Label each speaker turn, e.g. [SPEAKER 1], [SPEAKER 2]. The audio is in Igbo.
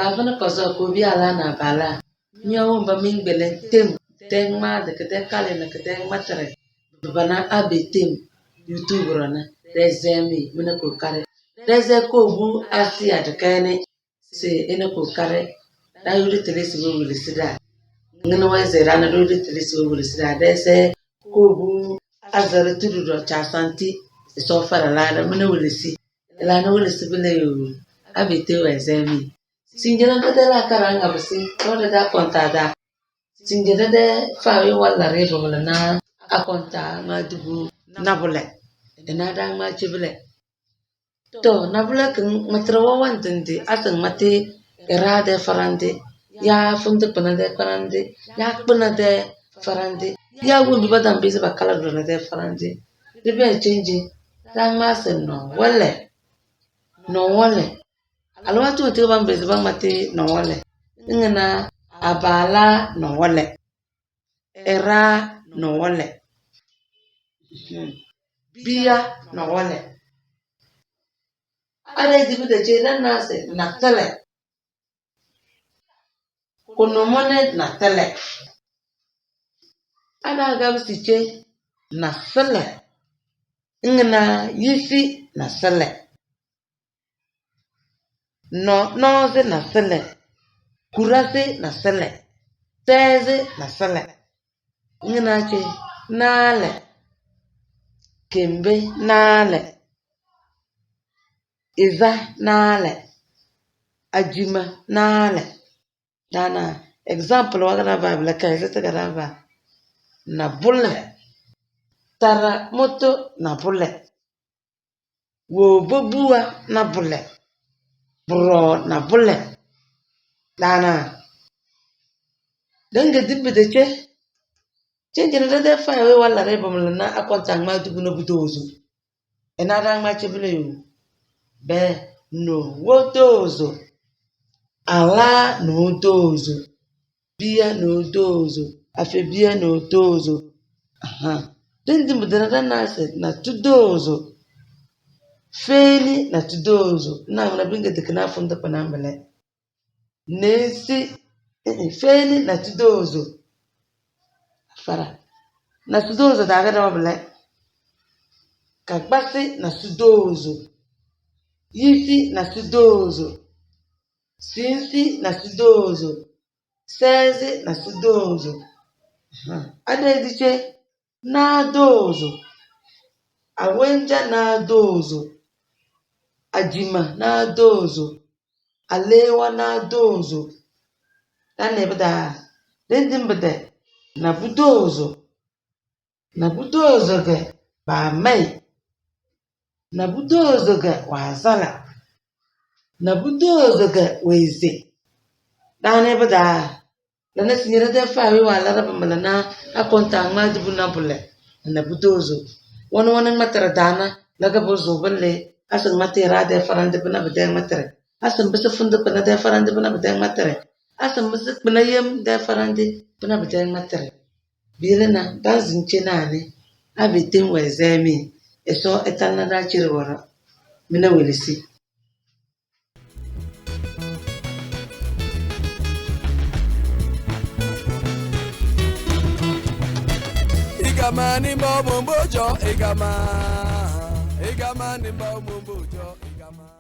[SPEAKER 1] Babana kozo ko bi ala na bala. Nyawo ba min bele tem teng ma de kete kale na kete matre. Bana abetem YouTube rona. Rezemi mina ko kare. Reze ko bu asia de kane se ene ko kare. Da yuri telesi wo wuli sida. Ngana wa zera na yuri telesi wo wuli sida. Dese ko bu azare tudu do cha santi so fara la da mina wuli si. La na wuli si bele yo. Abete wa zemi. Sinjana de la karanga basi. No da konta da. Sinjana de fawi wala rebo na akonta ma dubu nabule. Ina da ma chibule. To nabule kan matrawa wantindi asang mate erade farande. Ya funde panade farande. Ya panade farande. Ya wumbi badam bisi bakala granade farande. Ribe change. Dang ma sen no wale. No wale. Alwatu wote bang bisi bang mate no wale. Ngana abala no wale. Era no wale. Bia no wale. Ada dibu de chena nase na tele. Kunomone na tele. Ada agam siche na sele. Ngana yisi na sele. No noze na sele. Kurase na sele. Teze na sele. Ngana che nale. Kembe nale. Iza nale. Ajima nale. Dana example wagana Bible kaise tagaraba. Na bulle. Tara moto na bulle. Wo bobua na bulle. Bro na bulle. Dana. Denga dimbe de che. Chenjina de fa we wala rebo mlana akontang ma dubu no budozo. Enadang ma chebule yo. Be no wodozo. Ala no dozo. Bia no dozo. Afe bia no dozo. Aha. Dendi mudana na se na tudozo. Feni na tudozo. Na mna binga dekana funda panambele. Nesi feni na tudozo. Fara. Na tudozo daga da mabele. Kagbasi na tudozo. Yisi na tudozo. Sinsi na tudozo. Sezi na tudozo. Ada diche na dozo. Awenja na dozo. Ajima na dozo. Alewa na dozo. Dane bada. Dendim bada. Na budozo. Na budozo ge ba mai. Na budozo ge wazala. Na budozo ge weze. Dane bada. Dane sinyere de fa wi wala raba malana akonta ma dibu na bule. Na budozo. Wana matara dana laga bozo bale asang matera de farande bana bedeng matare. Asang bese funde bana de farande bana bedeng matare. Asang bese bana yem de farande bana bedeng matare. Bilena bazin chenane abitin wezemi eso etana da chirwara mina welisi.
[SPEAKER 2] Igamani mbo mbojo igama. Igamani mbo mbojo igama.